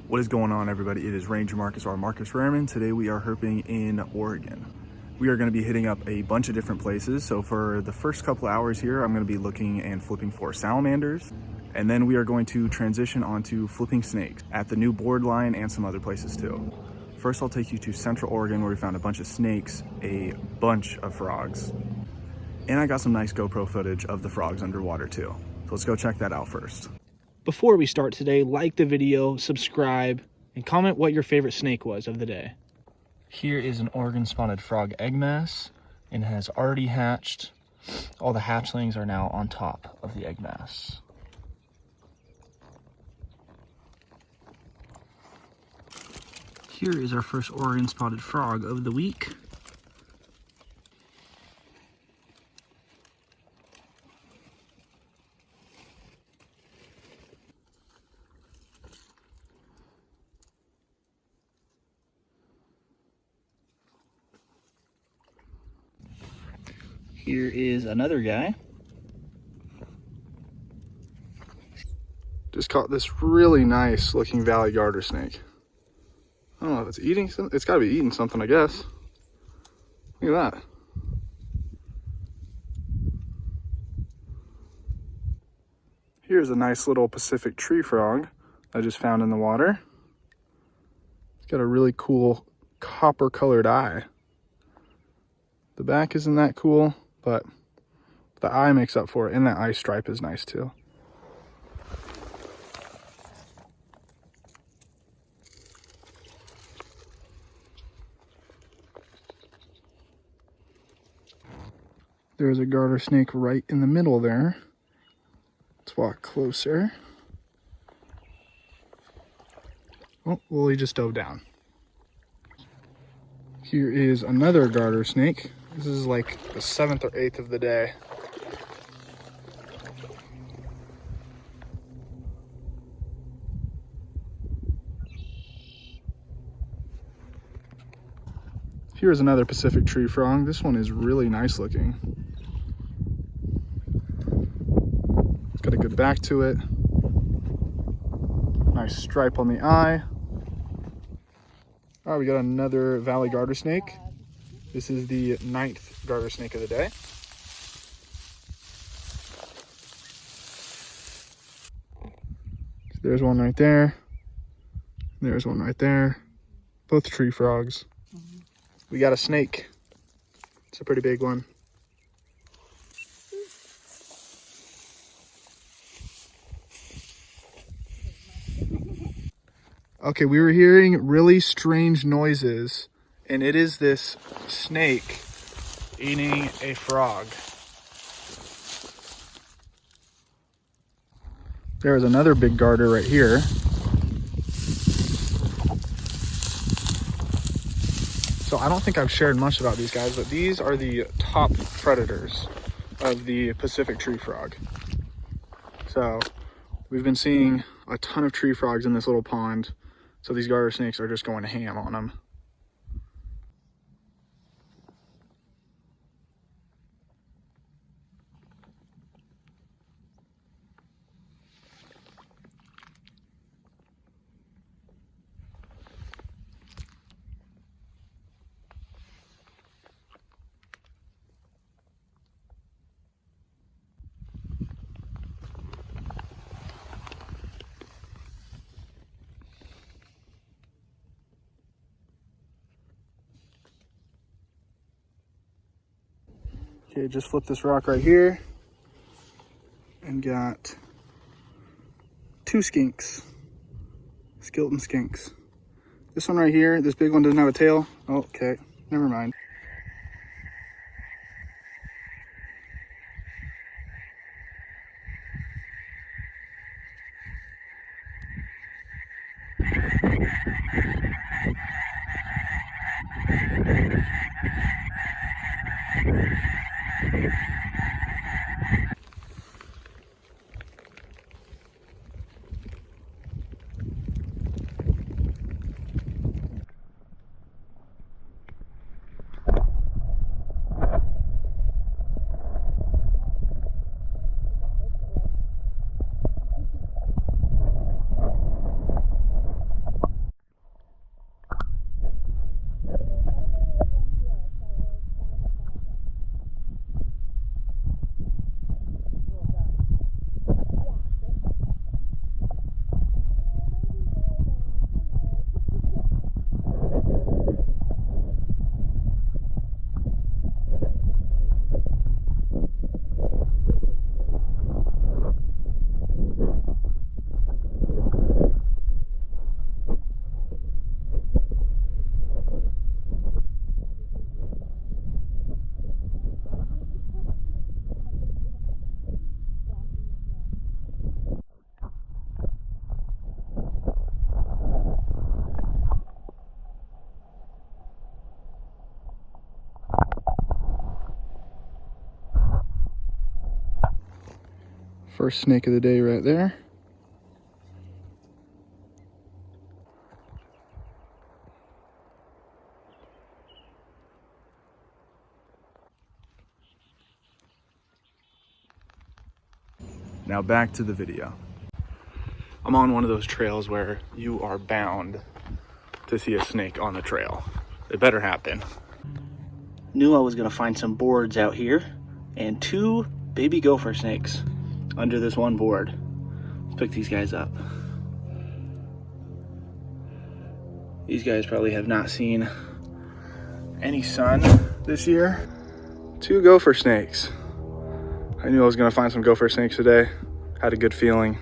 What is going on, everybody? It is RangerMarcus or Marcus Rareman. Today we are herping in Oregon. We are going to be hitting up a bunch of different places. So for the first couple hours here, I'm going to be looking and flipping for salamanders. And then we are going to transition onto flipping snakes at the new board line and some other places too. First, I'll take you to Central Oregon where we found a bunch of snakes, a bunch of frogs. And I got some nice GoPro footage of the frogs underwater too. So let's go check that out first. Before we start today, like the video, subscribe, and comment what your favorite snake was of the day. Here is an Oregon spotted frog egg mass and has already hatched. All the hatchlings are now on top of the egg mass. Here is our first Oregon spotted frog of the week. Here is another guy. Just caught this really nice looking Valley Garter Snake. I don't know if it's eating something. It's gotta be eating something, I guess. Look at that. Here's a nice little Pacific tree frog I just found in the water. It's got a really cool copper colored eye. The back isn't that cool, but the eye makes up for it, and that eye stripe is nice too. There's a garter snake right in the middle there. Let's walk closer. Oh, well, he just dove down. Here is another garter snake. This is like the 7th or 8th of the day. Here's another Pacific tree frog. This one is really nice looking. It's got a good back to it. Nice stripe on the eye. All right, we got another Valley Garter Snake. This is the 9th garter snake of the day. So there's one right there. There's one right there. Both tree frogs. We got a snake. It's a pretty big one. Okay, we were hearing really strange noises, and it is this snake eating a frog. There's another big garter right here. So I don't think I've shared much about these guys, but these are the top predators of the Pacific tree frog. So we've been seeing a ton of tree frogs in this little pond. So these garter snakes are just going ham on them. Okay, just flip this rock right here and got 2 skinks, skeleton skinks. This one right here, this big one doesn't have a tail. Oh, okay, never mind. First snake of the day right there. Now back to the video. I'm on one of those trails where you are bound to see a snake on the trail. It better happen. Knew I was gonna find some boards out here and 2 baby gopher snakes under this one board. Let's pick these guys up. These guys probably have not seen any sun this year. 2 gopher snakes. I knew I was gonna find some gopher snakes today. Had a good feeling.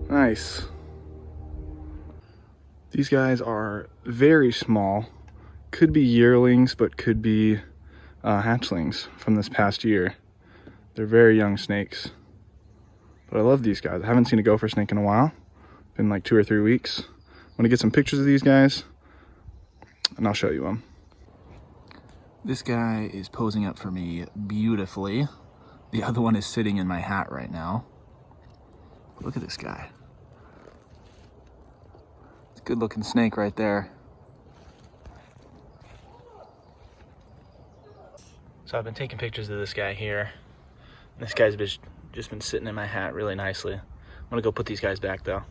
Nice. These guys are very small. Could be yearlings, but could be hatchlings from this past year. They're very young snakes. But I love these guys. I haven't seen a gopher snake in a while. Been like 2 or 3 weeks. I'm gonna get some pictures of these guys and I'll show you them. This guy is posing up for me beautifully. The other one is sitting in my hat right now. Look at this guy. It's a good looking snake right there. So I've been taking pictures of this guy here. This guy's just been sitting in my hat really nicely. I'm gonna go put these guys back though.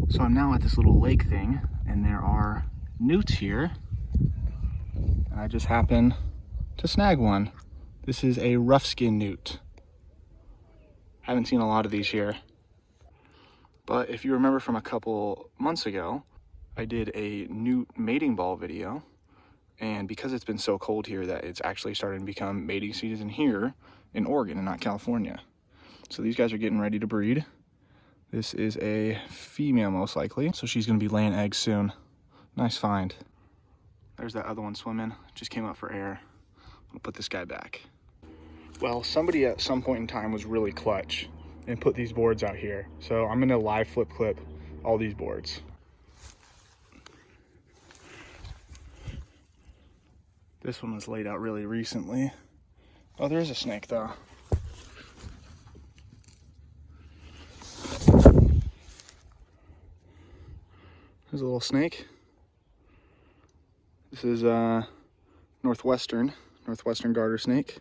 So I'm now at this little lake thing, and there are newts here. And I just happened to snag one. This is a rough skin newt. Haven't seen a lot of these here. But if you remember from a couple months ago, I did a newt mating ball video. And because it's been so cold here that it's actually starting to become mating season here in Oregon and not California. So these guys are getting ready to breed. This is a female most likely, so she's gonna be laying eggs soon. Nice find. There's that other one swimming, just came up for air. I'll put this guy back. Well, somebody at some point in time was really clutch and put these boards out here. So I'm gonna live flip clip all these boards. This one was laid out really recently. Oh, there is a snake though. There's a little snake. This is Northwestern Garter Snake.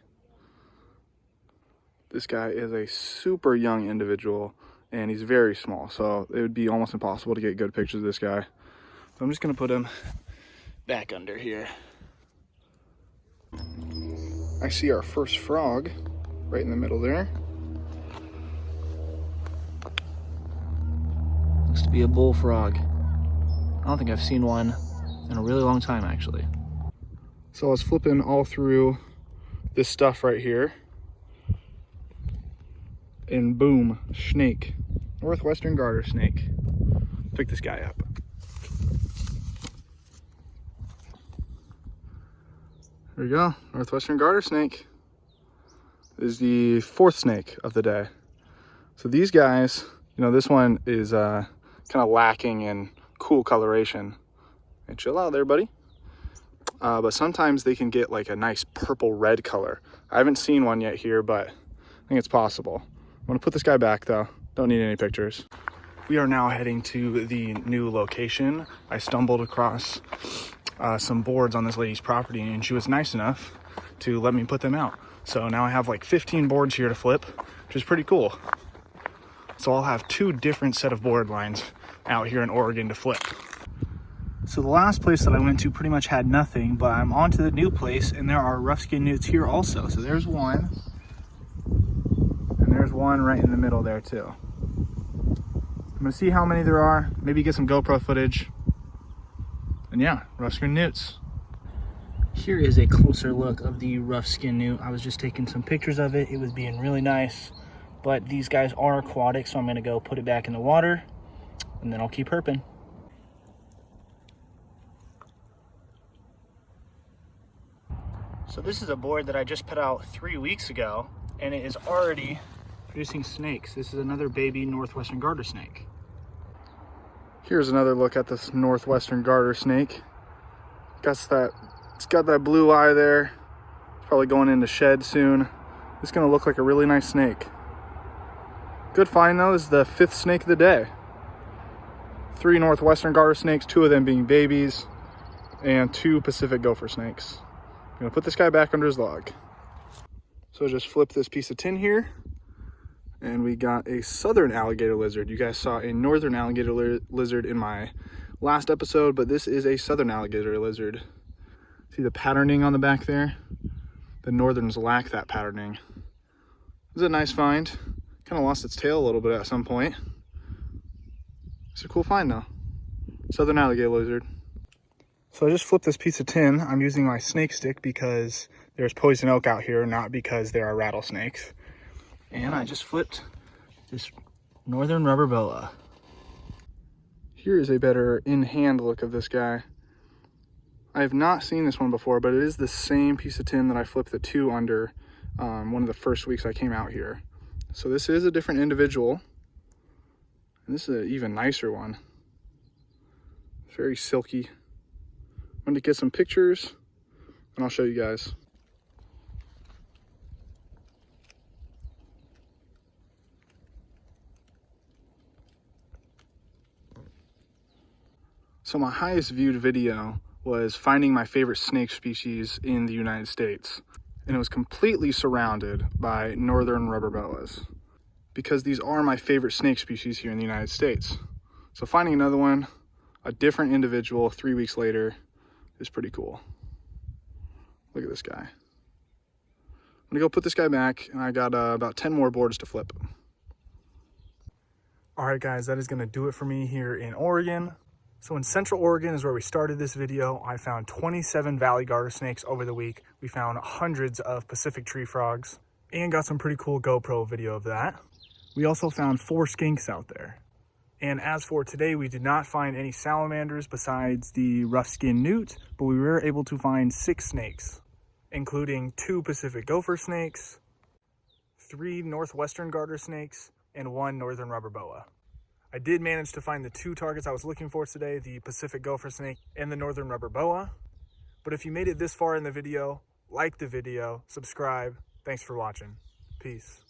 This guy is a super young individual and he's very small, so it would be almost impossible to get good pictures of this guy. So I'm just gonna put him back under here. I see our first frog right in the middle there. Looks to be a bullfrog. I don't think I've seen one in a really long time, actually. So I was flipping all through this stuff right here. And boom, snake. Northwestern Garter Snake. Pick this guy up. There we go, Northwestern Garter Snake. This is the 4th snake of the day. So these guys, you know, this one is kind of lacking in cool coloration. And chill out there, buddy. But sometimes they can get like a nice purple red color. I haven't seen one yet here, but I think it's possible. I'm gonna put this guy back though. Don't need any pictures. We are now heading to the new location. I stumbled across some boards on this lady's property and she was nice enough to let me put them out. So now I have like 15 boards here to flip, which is pretty cool. So I'll have 2 different set of board lines out here in Oregon to flip. So the last place that I went to pretty much had nothing, but I'm on to the new place and there are rough skin newts here also. So there's one, and there's one right in the middle there too. I'm gonna see how many there are, maybe get some GoPro footage. And yeah, rough skin newts. Here is a closer look of the rough skin newt. I was just taking some pictures of it. It was being really nice, but these guys are aquatic, so I'm gonna go put it back in the water and then I'll keep herping. So this is a board that I just put out 3 weeks ago, and it is already producing snakes. This is another baby northwestern garter snake. Here's another look at this northwestern garter snake. It's got that blue eye there. It's probably going into shed soon. It's gonna look like a really nice snake. Good find though. This is the 5th snake of the day. 3 northwestern garter snakes, 2 of them being babies, and 2 Pacific gopher snakes. I'm gonna put this guy back under his log. So just flip this piece of tin here, and we got a southern alligator lizard. You guys saw a northern alligator lizard in my last episode, but this is a southern alligator lizard. See the patterning on the back there? The northerns lack that patterning. This is a nice find. Kind of lost its tail a little bit at some point. It's a cool find though. Southern alligator lizard. So I just flipped this piece of tin. I'm using my snake stick because there's poison oak out here, not because there are rattlesnakes. And I just flipped this northern rubber boa. Here is a better in-hand look of this guy. I have not seen this one before, but it is the same piece of tin that I flipped the 2 under one of the first weeks I came out here. So this is a different individual. And this is an even nicer one. Very silky. I'm going to get some pictures and I'll show you guys. So my highest viewed video was finding my favorite snake species in the United States. And it was completely surrounded by northern rubber boas, because these are my favorite snake species here in the United States. So finding another one, a different individual 3 weeks later, is pretty cool. Look at this guy. I'm gonna go put this guy back, and I got about 10 more boards to flip. All right guys, that is gonna do it for me here in Oregon. So in Central Oregon is where we started this video. I found 27 Valley Garter Snakes over the week. We found hundreds of Pacific tree frogs and got some pretty cool GoPro video of that. We also found 4 skinks out there. And as for today, we did not find any salamanders besides the rough-skinned newt, but we were able to find 6 snakes, including 2 Pacific gopher snakes, 3 northwestern garter snakes, and 1 northern rubber boa. I did manage to find the 2 targets I was looking for today, the Pacific gopher snake and the northern rubber boa. But if you made it this far in the video, like the video, subscribe. Thanks for watching. Peace.